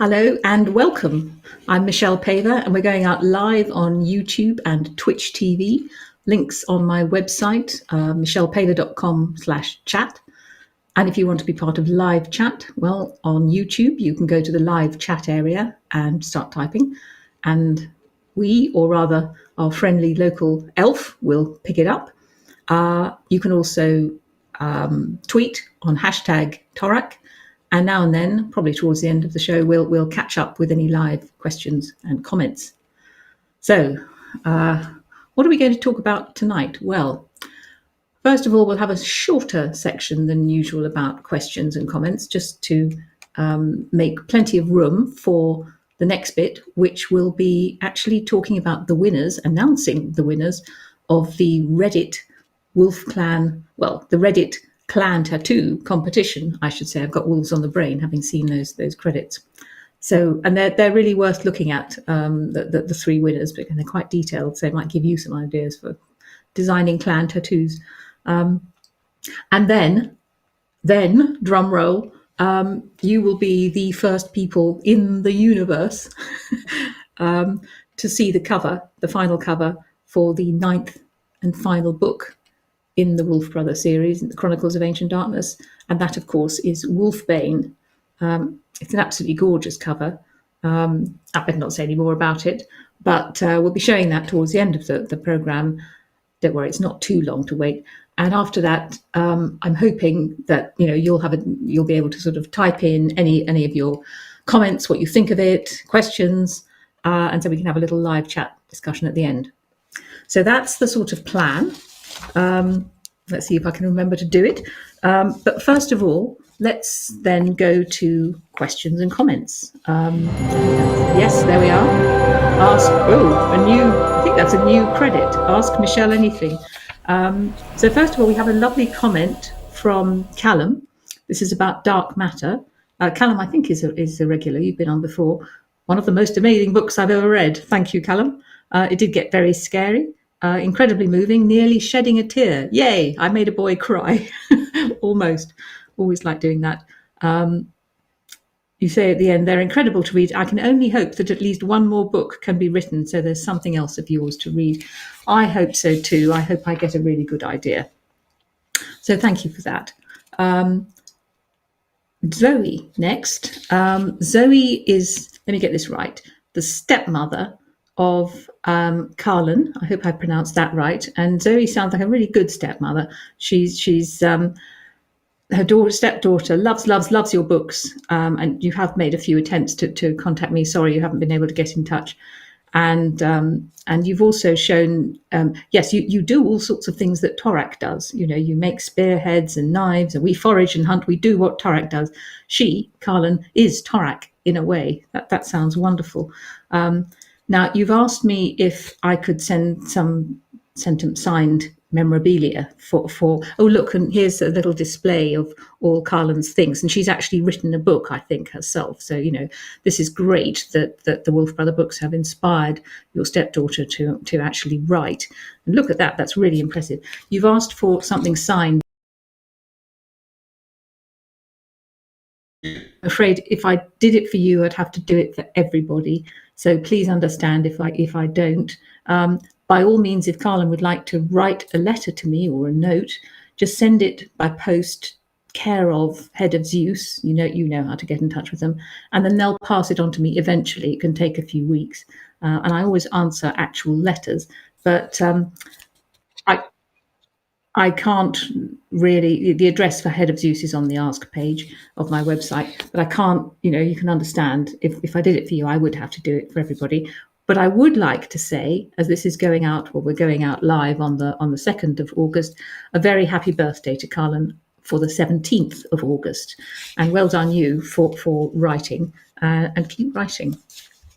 Hello and welcome. I'm Michelle Paver and we're going out live on YouTube and Twitch TV. Links on my website, michellepaver.com/chat. And if you want to be part of live chat, well, on YouTube, you can go to the live chat area and start typing. And we, or rather our friendly local elf, will pick it up. You can also tweet on hashtag Torak. And now and then, probably towards the end of the show, we'll catch up with any live questions and comments. So, what are we going to talk about tonight? Well, first of all, we'll have a shorter section than usual about questions and comments, just to make plenty of room for the next bit, which will be actually talking about the winners, announcing the winners of the Reddit Wolf Clan, well, the Reddit clan tattoo competition, I should say. I've got wolves on the brain, having seen those credits. So, and they're really worth looking at, the three winners, but they're quite detailed, so it might give you some ideas for designing clan tattoos. And then, drum roll, you will be the first people in the universe to see the cover, the final cover for the 9th and final book in the Wolf Brother series, The Chronicles of Ancient Darkness. And that, of course, is WolfBANE. It's an absolutely gorgeous cover. I better not say any more about it, but we'll be showing that towards the end of the programme. Don't worry, it's not too long to wait. And after that, I'm hoping that you'll be able to sort of type in any of your comments, what you think of it, questions, and so we can have a little live chat discussion at the end. So that's the sort of plan. Let's see if I can remember to do it. But first of all, let's then go to questions and comments. Yes, there we are. I think that's a new credit. Ask Michelle anything. So first of all, we have a lovely comment from Callum. This is about dark matter. Callum, I think, is a regular. You've been on before. One of the most amazing books I've ever read. Thank you, Callum. It did get very scary. Incredibly moving, nearly shedding a tear. Yay, I made a boy cry. Almost. Always like doing that. You say at the end, they're incredible to read. I can only hope that at least one more book can be written, so there's something else of yours to read. I hope so too. I hope I get a really good idea. So thank you for that. Zoe next. Zoe is, let me get this right, the stepmother of Carlin. I hope I pronounced that right. And Zoe sounds like a really good stepmother. She's her stepdaughter loves your books, and you have made a few attempts to contact me. Sorry, you haven't been able to get in touch. And you've also shown, yes, you do all sorts of things that Torak does. You make spearheads and knives, and we forage and hunt. We do what Torak does. She, Carlin, is Torak in a way. That sounds wonderful. Now, you've asked me if I could send some signed memorabilia for oh, look, and here's a little display of all Carlin's things. And she's actually written a book, I think, herself. So, this is great that the Wolf Brother books have inspired your stepdaughter to actually write. And look at that. That's really impressive. You've asked for something signed. I'm afraid if I did it for you, I'd have to do it for everybody. So please understand if I don't. By all means, if Carlin would like to write a letter to me or a note, just send it by post, care of Head of Zeus. You know how to get in touch with them, and then they'll pass it on to me eventually. It can take a few weeks, and I always answer actual letters, but I can't really. The address for Head of Zeus is on the Ask page of my website, but I can't. You can understand if I did it for you, I would have to do it for everybody. But I would like to say, as this is going out, well, we're going out live on the 2nd of August, a very happy birthday to Carlin for the 17th of August, and well done you for writing, and keep writing.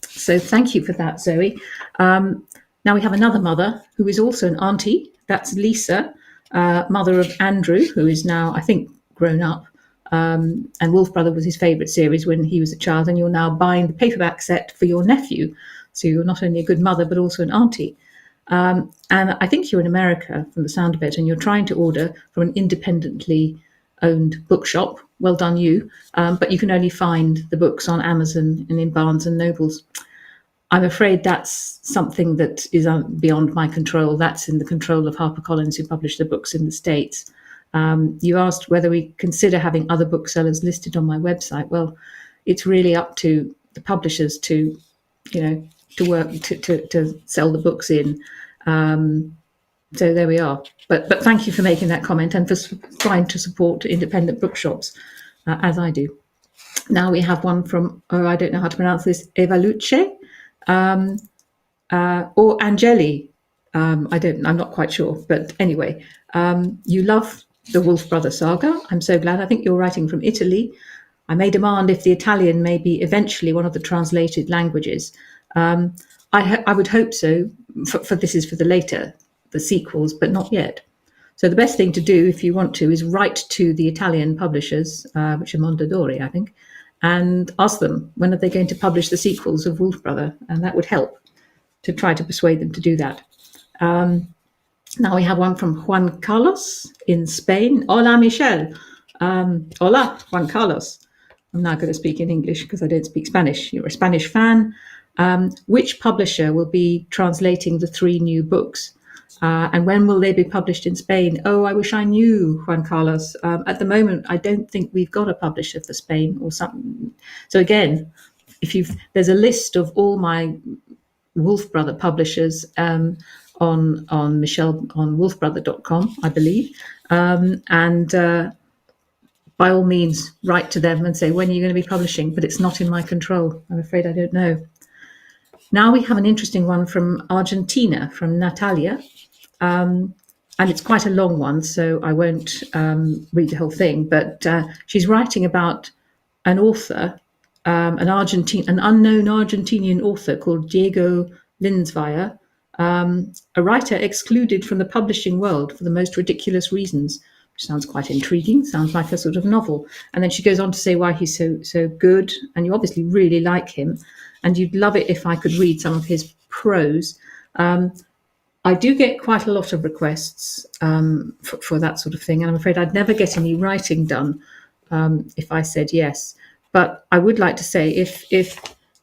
So thank you for that, Zoe. Now we have another mother who is also an auntie. That's Lisa, mother of Andrew, who is now, I think, grown up. And Wolf Brother was his favourite series when he was a child, and you're now buying the paperback set for your nephew. So you're not only a good mother, but also an auntie. And I think you're in America from the sound of it, and you're trying to order from an independently owned bookshop. Well done, you. But you can only find the books on Amazon and in Barnes and Nobles. I'm afraid that's something that is beyond my control. That's in the control of HarperCollins, who publish the books in the States. You asked whether we consider having other booksellers listed on my website. Well, it's really up to the publishers to work to sell the books in. So there we are. But thank you for making that comment and for trying to support independent bookshops, as I do. Now we have one from, I don't know how to pronounce this, Evaluce, or Angeli. I'm not quite sure. But anyway, you love the Wolf Brother saga. I'm so glad. I think you're writing from Italy. I may demand if the Italian may be eventually one of the translated languages. I would hope so. For this is for the sequels, but not yet. So the best thing to do, if you want to, is write to the Italian publishers, which are Mondadori, I think, and ask them when are they going to publish the sequels of Wolf Brother, and that would help to try to persuade them to do that. Now we have one from Juan Carlos in Spain. Hola, Michelle. Hola, Juan Carlos. I'm now going to speak in English because I don't speak Spanish. You're a Spanish fan. Which publisher will be translating the 3 new books? And when will they be published in Spain? Oh, I wish I knew, Juan Carlos. At the moment, I don't think we've got a publisher for Spain or something. So again, there's a list of all my Wolf Brother publishers on wolfbrother.com, I believe. And by all means, write to them and say, when are you going to be publishing? But it's not in my control. I'm afraid I don't know. Now we have an interesting one from Argentina, from Natalia. And it's quite a long one, so I won't read the whole thing. But she's writing about an author, an unknown Argentinian author called Diego Linsvaya, a writer excluded from the publishing world for the most ridiculous reasons, which sounds quite intriguing, sounds like a sort of novel. And then she goes on to say why he's so good, and you obviously really like him, and you'd love it if I could read some of his prose. I do get quite a lot of requests for that sort of thing, and I'm afraid I'd never get any writing done if I said yes. But I would like to say if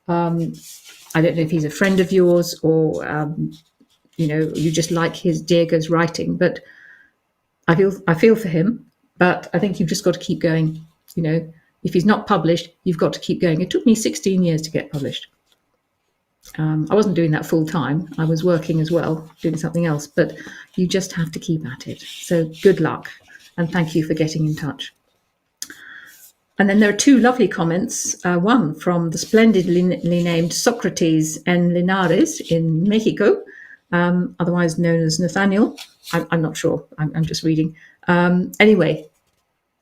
I don't know if he's a friend of yours or you just like Diego's writing, but I feel for him. But I think you've just got to keep going. If he's not published, you've got to keep going. It took me 16 years to get published. I wasn't doing that full time. I was working as well, doing something else, but you just have to keep at it. So good luck, and thank you for getting in touch. And then there are 2 lovely comments, one from the splendidly named Socrates N. Linares in Mexico, otherwise known as Nathaniel. I'm not sure, I'm just reading. Anyway,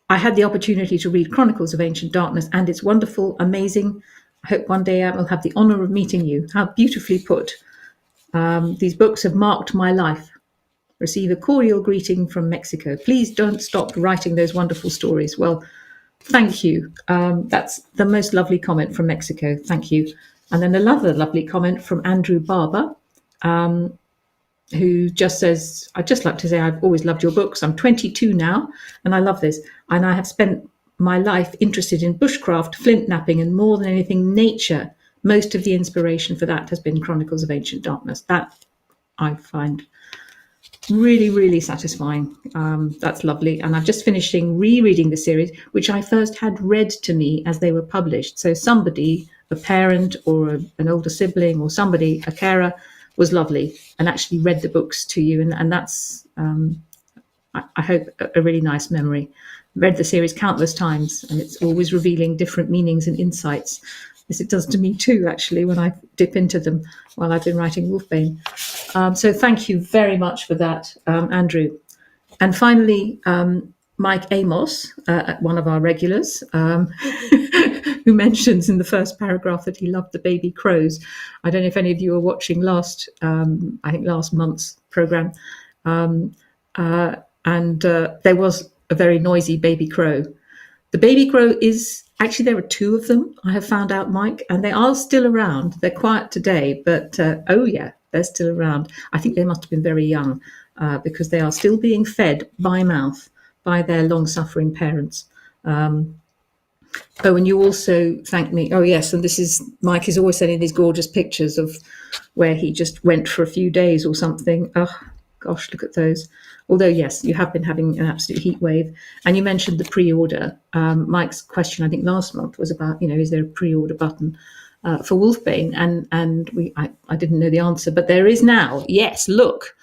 I had the opportunity to read Chronicles of Ancient Darkness, and it's wonderful, amazing. I hope one day I will have the honor of meeting you. How beautifully put. These books have marked my life. Receive a cordial greeting from Mexico. Please don't stop writing those wonderful stories. Well, thank you. That's the most lovely comment from Mexico. Thank you. And then another lovely comment from Andrew Barber, who just says, I'd just like to say I've always loved your books. I'm 22 now, and I love this. And I have spent my life interested in bushcraft, flint knapping, and more than anything, nature. Most of the inspiration for that has been Chronicles of Ancient Darkness. That I find really, really satisfying. That's lovely. And I'm just finishing rereading the series, which I first had read to me as they were published. So somebody, a parent or an older sibling or somebody, a carer, was lovely and actually read the books to you. And that's, I hope, a really nice memory. Read the series countless times, and it's always revealing different meanings and insights, as it does to me too, actually, when I dip into them while I've been writing WolfBANE. So thank you very much for that, Andrew. And finally, Mike Amos, one of our regulars, who mentions in the first paragraph that he loved the baby crows. I don't know if any of you were watching last month's programme. And there was a very noisy baby crow. The baby crow is, actually there are 2 of them, I have found out, Mike, and they are still around. They're quiet today, but oh yeah, they're still around. I think they must have been very young because they are still being fed by mouth by their long-suffering parents. Oh, and you also thanked me. Oh, yes, and this is Mike is always sending these gorgeous pictures of where he just went for a few days or something. Oh, gosh, look at those. Although, yes, you have been having an absolute heat wave. And you mentioned the pre-order. Mike's question, I think, last month was about, is there a pre-order button for WolfBANE? And I didn't know the answer, but there is now. Yes, look.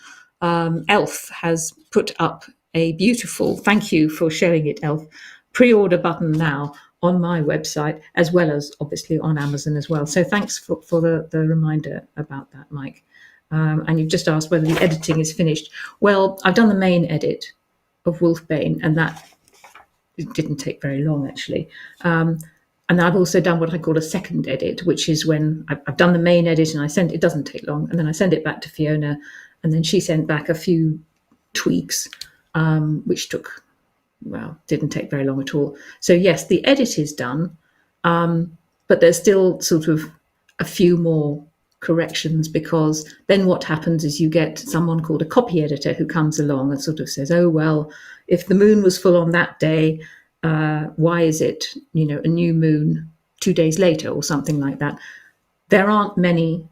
Elf has put up a beautiful, thank you for showing it, Elf, pre-order button now on my website, as well as obviously on Amazon as well. So thanks for the reminder about that, Mike. And you've just asked whether the editing is finished. Well, I've done the main edit of WolfBANE, and that didn't take very long, actually. And I've also done what I call a second edit, which is when I've done the main edit and it doesn't take long, and then I send it back to Fiona, and then she sent back a few tweaks, which didn't take very long at all. So yes, the edit is done, but there's still sort of a few more corrections, because then what happens is you get someone called a copy editor who comes along and sort of says, oh, well, if the moon was full on that day, why is it, a new moon 2 days later or something like that? There aren't many.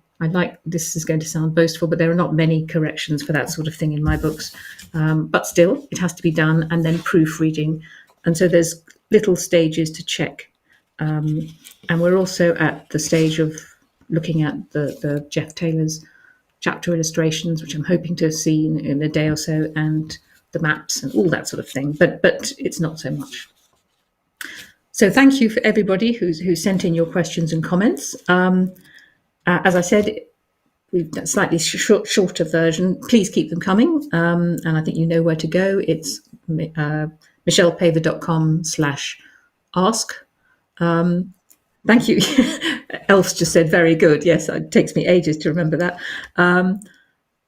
This is going to sound boastful, but there are not many corrections for that sort of thing in my books. But still, it has to be done, and then proofreading. And so there's little stages to check. And we're also at the stage of looking at the Jeff Taylor's chapter illustrations, which I'm hoping to see in a day or so, and the maps and all that sort of thing. But it's not so much. So thank you for everybody who sent in your questions and comments. As I said, we've got a slightly shorter version. Please keep them coming. And I think you know where to go. It's michellepaver.com/ask. Thank you. Elf's just said very good. Yes, it takes me ages to remember that.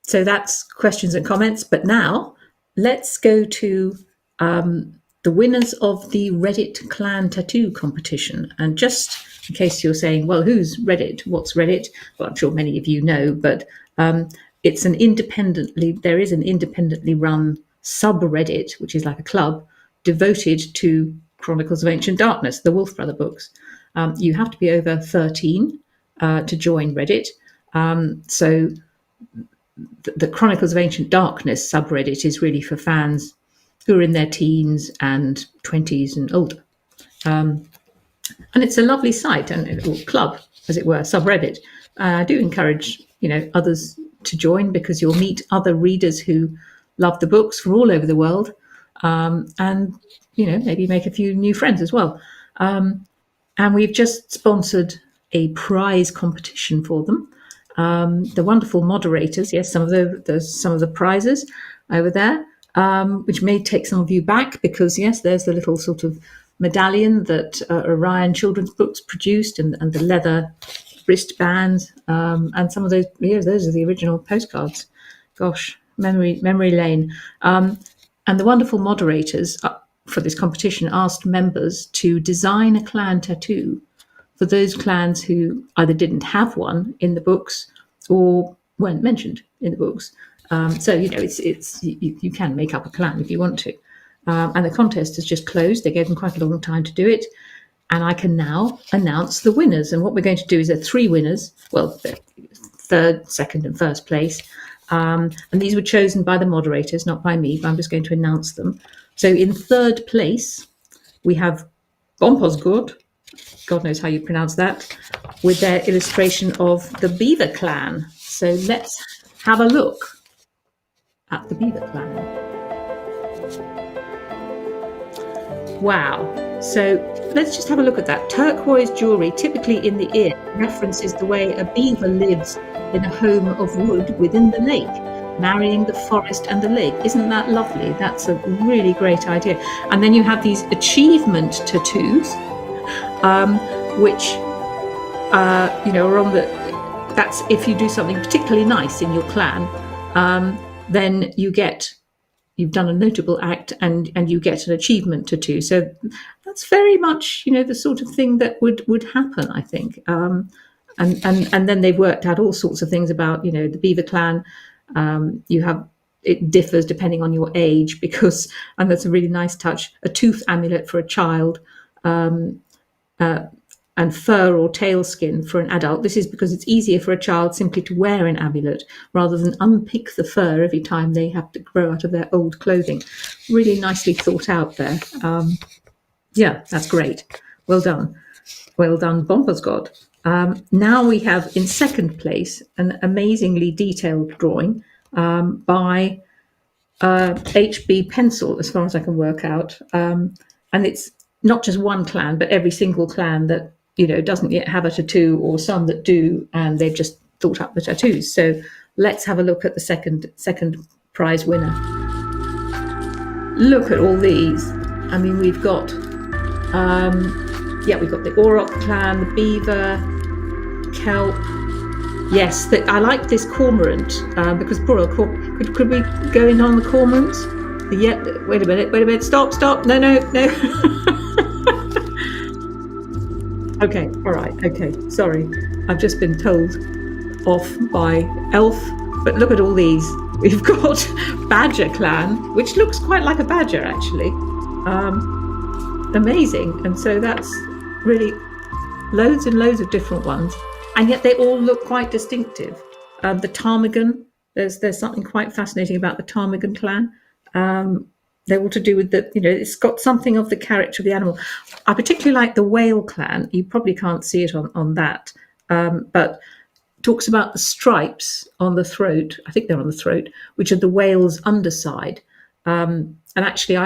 So that's questions and comments. But now let's go to the winners of the Reddit clan tattoo competition. And just in case you're saying, well, who's Reddit? What's Reddit? Well, I'm sure many of you know, but there is an independently run subreddit, which is like a club devoted to Chronicles of Ancient Darkness, the Wolf Brother books. You have to be over 13 to join Reddit. So the Chronicles of Ancient Darkness subreddit is really for fans who are in their teens and 20s and older. And it's a lovely site or club, as it were, subreddit. I do encourage others to join, because you'll meet other readers who love the books from all over the world, and maybe make a few new friends as well. And we've just sponsored a prize competition for them. The wonderful moderators, yes, some of the prizes over there, which may take some of you back, because yes, there's the little sort of medallion that Orion Children's Books produced, and the leather wristbands, and some of those. Yeah, those are the original postcards. Gosh, memory lane. And the wonderful moderators for this competition asked members to design a clan tattoo for those clans who either didn't have one in the books or weren't mentioned in the books. So you can make up a clan if you want to. And the contest has just closed. They gave them quite a long time to do it. And I can now announce the winners. And what we're going to do is there are 3 winners. Well, third, second, and first place. And these were chosen by the moderators, not by me, but I'm just going to announce them. So in third place, we have Bomposgord, God knows how you pronounce that, with their illustration of the Beaver clan. So let's have a look at the Beaver clan. Wow. So let's just have a look at that. Turquoise jewellery, typically in the ear, references the way a beaver lives in a home of wood within the lake, marrying the forest and the lake. Isn't that lovely? That's a really great idea. And then you have these achievement tattoos, which, are on that's if you do something particularly nice in your clan, then you've done a notable act and you get an achievement tattoo. So that's very much, the sort of thing that would happen, I think. And then they've worked out all sorts of things about, the Beaver clan. You have it differs depending on your age, because, and that's a really nice touch, a tooth amulet for a child, and fur or tail skin for an adult. This is because it's easier for a child simply to wear an amulet rather than unpick the fur every time they have to grow out of their old clothing. Really nicely thought out there. Yeah, that's great. Well done. Well done, Bombersgod. Now we have in second place an amazingly detailed drawing by HB Pencil, as far as I can work out. And it's not just one clan, but every single clan that, you know, doesn't yet have a tattoo, or some that do, and they've just thought up the tattoos. So let's have a look at the second prize winner. Look at all these. I mean, we've got, we've got the Auroch clan, the Beaver, Kelp. Yes, I like this cormorant because poor old could we go in on the cormorants? Wait a minute, stop, no. Okay, all right, okay, sorry. I've just been told off by Elf, but look at all these. We've got Badger Clan, which looks quite like a badger, actually. Amazing, and so that's really loads and loads of different ones, and yet they all look quite distinctive. The ptarmigan, there's something quite fascinating about the ptarmigan clan. They're all to do with the, you know, it's got something of the character of the animal. I particularly like the whale clan. You probably can't see it on that, but talks about the stripes on the throat. I think they're on the throat, which are the whale's underside. And actually,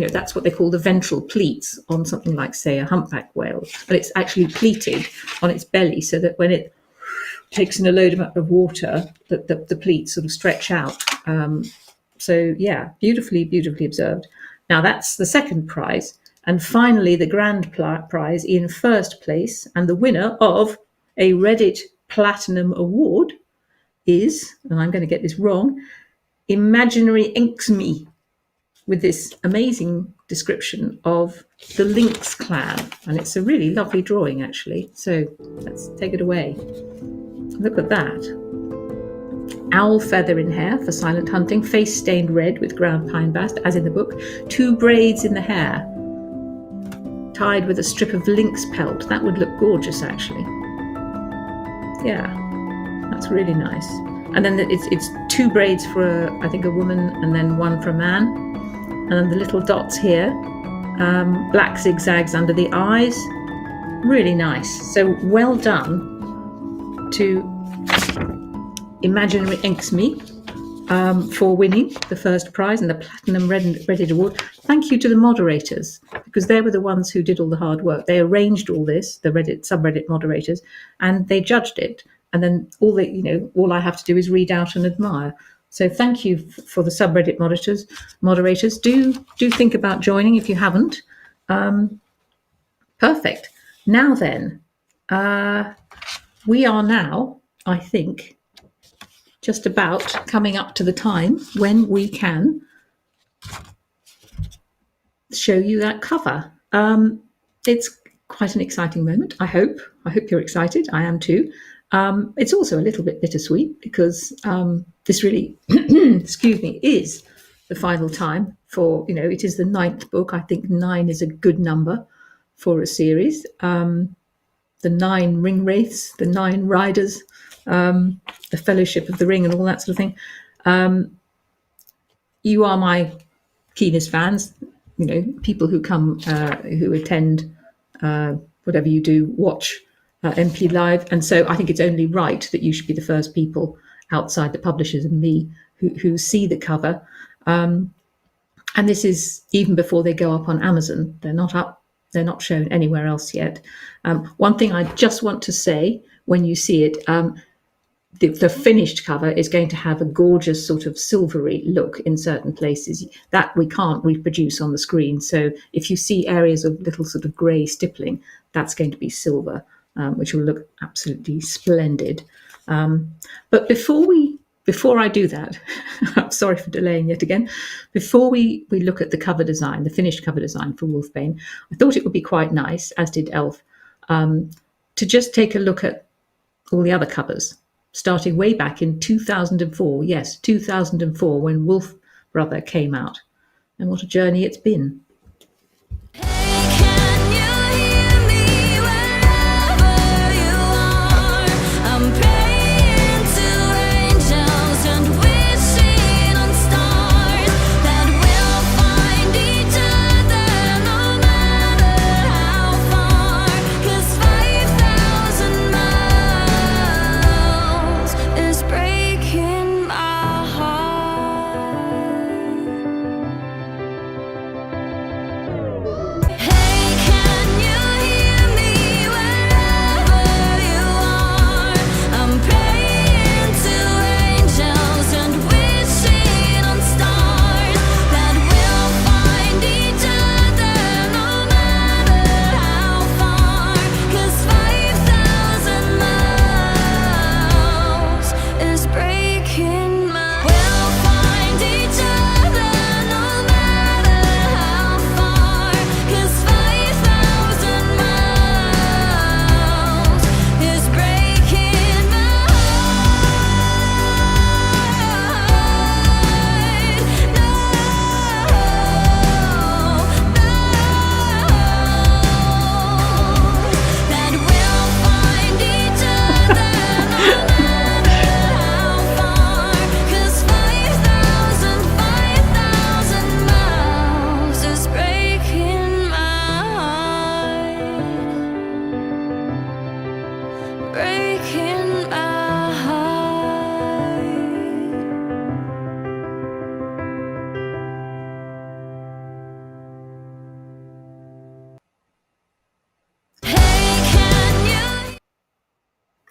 that's what they call the ventral pleats on something like, say, a humpback whale. But it's actually pleated on its belly so that when it takes in a load of water, the pleats sort of stretch out. So yeah, beautifully observed. Now that's the second prize. And finally, the grand prize in first place, and the winner of a Reddit Platinum Award is, and I'm going to get this wrong, Imaginary Inksme, with this amazing description of the Lynx clan. And it's a really lovely drawing, actually. So let's take it away. Look at that. Owl feather in hair for silent hunting, face stained red with ground pine bast, as in the book. 2 braids in the hair, tied with a strip of lynx pelt. That would look gorgeous, actually. Yeah, that's really nice. And then it's 2 braids for, I think, a woman, and then 1 for a man. And then the little dots here, black zigzags under the eyes. Really nice. So well done to Imaginary Inksme for winning the first prize and the Platinum Reddit Award. Thank you to the moderators, because they were the ones who did all the hard work. They arranged all this, the subreddit moderators, and they judged it. And then all I have to do is read out and admire. So thank you for the subreddit moderators. Do think about joining if you haven't. Perfect. Now then, we are now, I think, just about coming up to the time when we can show you that cover. It's quite an exciting moment, I hope. I hope you're excited. I am too. It's also a little bit bittersweet because this really, excuse me, is the final time for, it is the 9th book. I think 9 is a good number for a series. The 9 ring wraiths, the 9 riders, the Fellowship of the Ring and all that sort of thing. You are my keenest fans, people who come, who attend, whatever you do, watch MP Live. And so I think it's only right that you should be the first people outside the publishers and me who see the cover. And this is even before they go up on Amazon. They're not up. They're not shown anywhere else yet. One thing I just want to say when you see it, the finished cover is going to have a gorgeous sort of silvery look in certain places that we can't reproduce on the screen. So if you see areas of little sort of grey stippling, that's going to be silver, which will look absolutely splendid. But before I do that, I'm sorry for delaying yet again. Before we look at the cover design, the finished cover design for WolfBANE, I thought it would be quite nice, as did Elf, to just take a look at all the other covers. starting way back in 2004. Yes, 2004, when Wolf Brother came out. And what a journey it's been.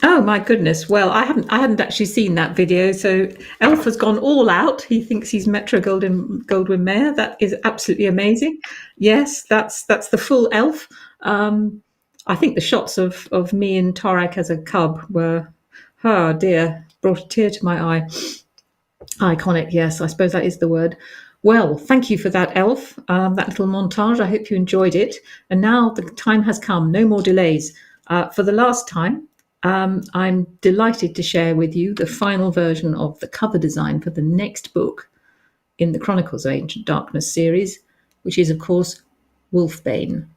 Oh my goodness! Well, I hadn't actually seen that video. So Elf has gone all out. He thinks he's Metro Goldwyn Mayer. That is absolutely amazing. Yes, that's the full Elf. I think the shots of me and Tarak as a cub were, oh dear, brought a tear to my eye. Iconic, yes, I suppose that is the word. Well, thank you for that, Elf, that little montage. I hope you enjoyed it. And now the time has come, no more delays. For the last time, I'm delighted to share with you the final version of the cover design for the next book in the Chronicles of Ancient Darkness series, which is, of course, WOLFBANE.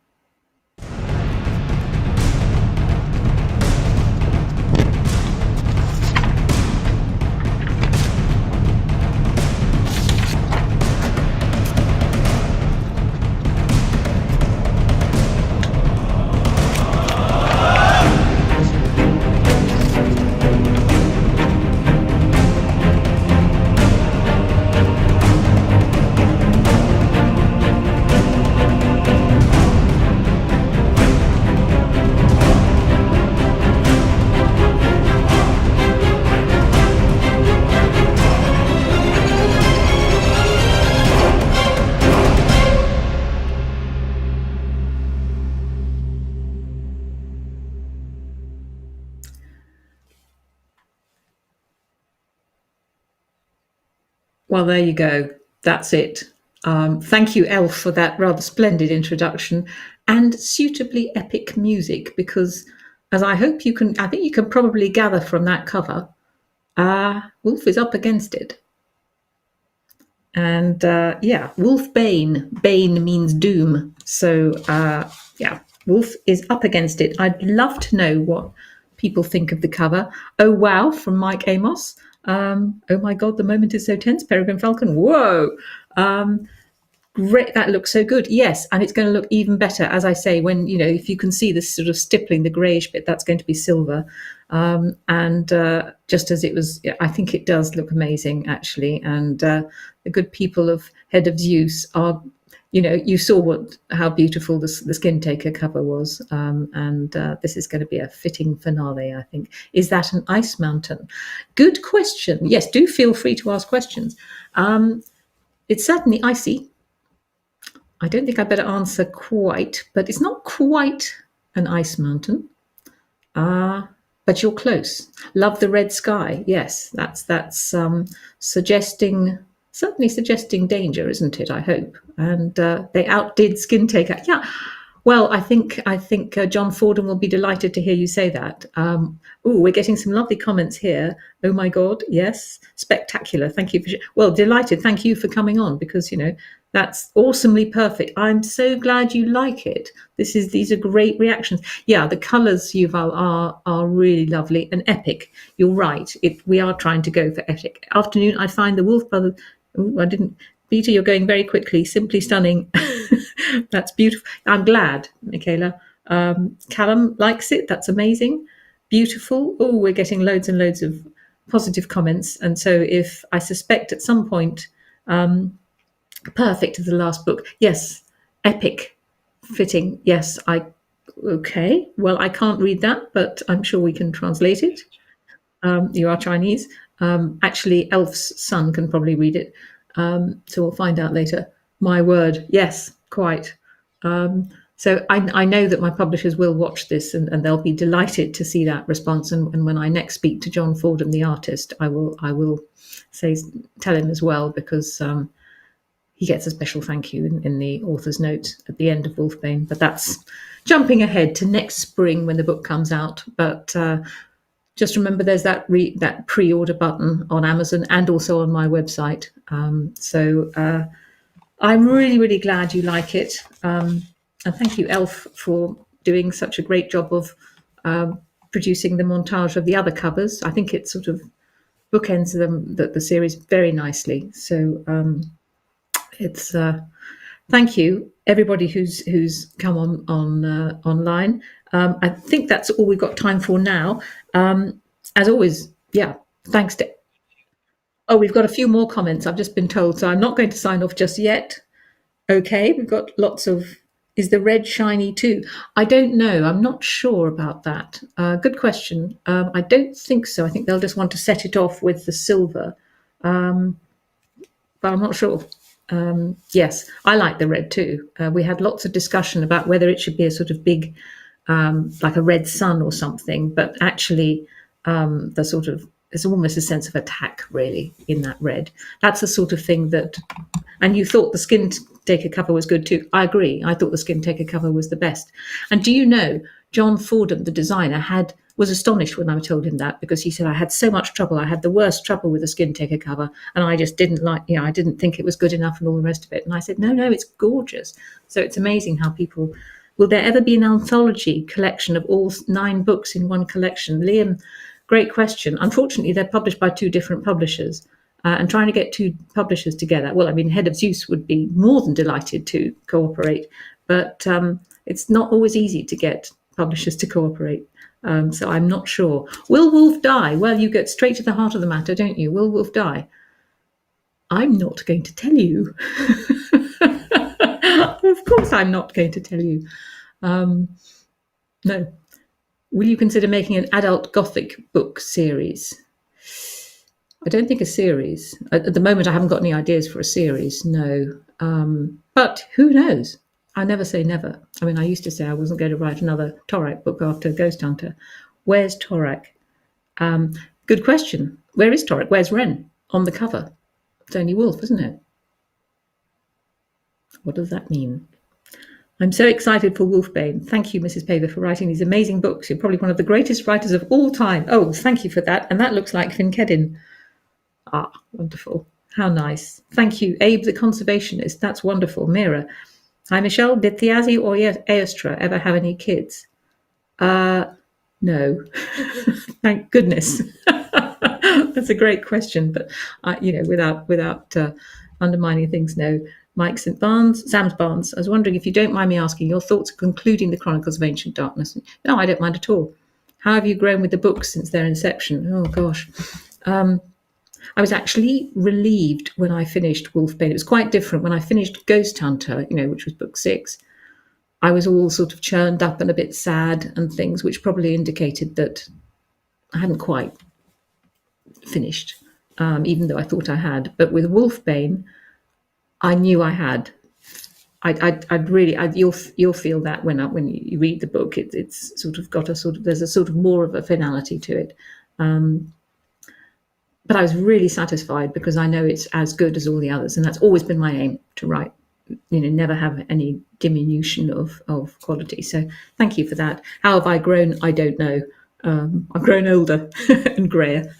Well, there you go. That's it. Thank you, Elf, for that rather splendid introduction and suitably epic music, because as I think you can probably gather from that cover, Wolf is up against it. And WolfBANE. Bane means doom. So Wolf is up against it. I'd love to know what people think of the cover. Oh wow, from Mike Amos. Oh my God, the moment is so tense. Peregrine Falcon. Whoa. Great. That looks so good. Yes. And it's going to look even better, as I say, when, if you can see this sort of stippling, the greyish bit, that's going to be silver. Just as it was, I think it does look amazing, actually. And the good people of Head of Zeus are, you saw how beautiful the Skin Taker cover was. This is going to be a fitting finale, I think. Is that an ice mountain? Good question. Yes, do feel free to ask questions. It's certainly icy. I don't think I better answer quite, but it's not quite an ice mountain. But you're close. Love the red sky. Yes, that's certainly suggesting danger, isn't it? I hope. And they outdid Skin Taker. Yeah. Well, I think John Fordham will be delighted to hear you say that. We're getting some lovely comments here. Oh my God, yes, spectacular. Thank you for well, delighted. Thank you for coming on because that's awesomely perfect. I'm so glad you like it. These are great reactions. Yeah, the colours, Yuval, are really lovely and epic. You're right. We are trying to go for epic. Afternoon, I find the Wolf Brothers. I didn't. Peter, you're going very quickly. Simply stunning. That's beautiful. I'm glad, Michaela. Callum likes it. That's amazing. Beautiful. Oh, we're getting loads and loads of positive comments. And so if I suspect at some point, perfect is the last book. Yes. Epic. Fitting. Yes. Okay. Well, I can't read that, but I'm sure we can translate it. You are Chinese. Actually, Elf's son can probably read it. So we'll find out later. My word. Yes, quite. So I know that my publishers will watch this and they'll be delighted to see that response. And when I next speak to John Fordham, the artist, I will tell him as well, because he gets a special thank you in the author's note at the end of WolfBANE. But that's jumping ahead to next spring when the book comes out. But just remember, there's that pre-order button on Amazon and also on my website. So I'm really, really glad you like it. And thank you, Elf, for doing such a great job of producing the montage of the other covers. I think it sort of bookends the series very nicely. So it's thank you, everybody who's come on online. I think that's all we've got time for now. As always, yeah, thanks to... Oh, we've got a few more comments, I've just been told, so I'm not going to sign off just yet. Okay, we've got lots of... Is the red shiny too? I don't know. I'm not sure about that. Good question. I don't think so. I think they'll just want to set it off with the silver. But I'm not sure. Yes, I like the red too. We had lots of discussion about whether it should be a sort of big, like a red sun or something, but actually there's almost a sense of attack really in that red. That's the sort of thing that... And you thought the skin taker cover was good too. I agree. I thought the skin taker cover was the best. And do you know, John Fordham, the designer, was astonished when I told him that, because he said, I had so much trouble. I had the worst trouble with the skin taker cover, and I just didn't I didn't think it was good enough and all the rest of it. And I said, no, it's gorgeous. So it's amazing how people... Will there ever be an anthology collection of all 9 books in one collection? Liam, great question. Unfortunately, they're published by 2 different publishers. And trying to get 2 publishers together. Well, I mean, Head of Zeus would be more than delighted to cooperate, but it's not always easy to get publishers to cooperate. So I'm not sure. Will Wolf die? Well, you get straight to the heart of the matter, don't you? Will Wolf die? I'm not going to tell you. Of course I'm not going to tell you. No. Will you consider making an adult Gothic book series? I don't think a series. At the moment, I haven't got any ideas for a series, no. But who knows? I never say never. I mean, I used to say I wasn't going to write another Torak book after Ghost Hunter. Where's Torak? Good question. Where is Torak? Where's Ren? On the cover. It's only Wolf, isn't it? What does that mean? I'm so excited for WolfBANE. Thank you, Mrs. Paver, for writing these amazing books. You're probably one of the greatest writers of all time. Oh, thank you for that. And that looks like Finkedin. Ah, wonderful. How nice. Thank you. Abe, the conservationist. That's wonderful. Mira. Hi, Michelle. Did Thiazi or Aostra ever have any kids? No. Thank goodness. That's a great question, but without undermining things, no. Mike St. Barnes, Sam's Barnes. I was wondering if you don't mind me asking your thoughts on concluding the Chronicles of Ancient Darkness. No, I don't mind at all. How have you grown with the books since their inception? Oh gosh. I was actually relieved when I finished WolfBANE. It was quite different. When I finished Ghost Hunter, which was book 6, I was all sort of churned up and a bit sad and things, which probably indicated that I hadn't quite finished, even though I thought I had. But with WolfBANE, I knew I had. You'll feel that when you read the book. It's sort of got there's a sort of more of a finality to it. But I was really satisfied because I know it's as good as all the others, and that's always been my aim, to write never have any diminution of quality. So thank you for that. How have I grown? I don't know. I've grown older and greyer.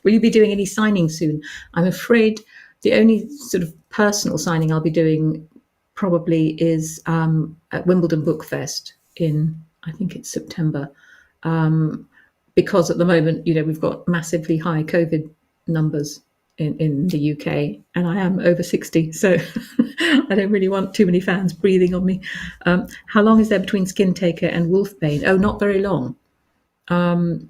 Will you be doing any signing soon? I'm afraid the only sort of personal signing I'll be doing probably is at Wimbledon Book Fest in, I think it's September, because at the moment, we've got massively high COVID numbers in the UK, and I am over 60, so I don't really want too many fans breathing on me. How long is there between Skin Taker and WolfBANE? Oh, not very long. I'd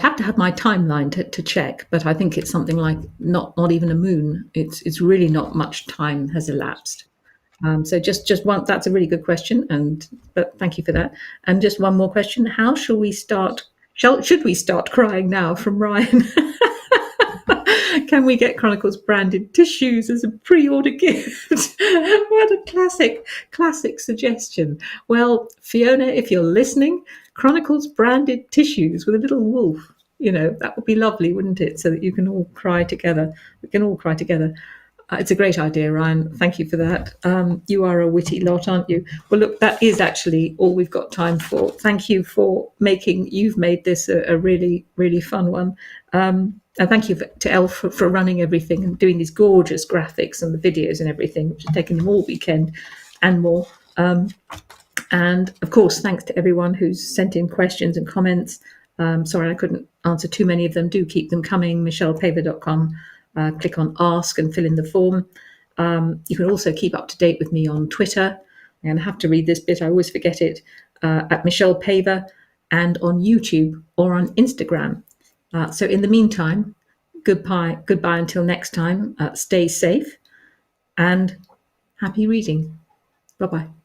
have to have my timeline to check, but I think it's something like not even a moon. It's really not much time has elapsed. So just one. That's a really good question, but thank you for that. And just one more question: how shall we start? Should we start crying now? From Ryan. Can we get Chronicles branded tissues as a pre-order gift? What a classic suggestion. Well, Fiona, if you're listening, Chronicles branded tissues with a little wolf. That would be lovely, wouldn't it? So that you can all cry together. We can all cry together. It's a great idea, Ryan. Thank you for that. You are a witty lot, aren't you? Well, look, that is actually all we've got time for. Thank you for you've made this a really, really fun one. And thank you to Elf for running everything and doing these gorgeous graphics and the videos and everything, which has taken them all weekend and more. And of course, thanks to everyone who's sent in questions and comments. Sorry, I couldn't answer too many of them. Do keep them coming. michellepaver.com. Click on Ask and fill in the form. You can also keep up to date with me on Twitter. And I have to read this bit, I always forget it, at Michelle Paver, and on YouTube or on Instagram. So in the meantime, goodbye until next time. Stay safe and happy reading. Bye-bye.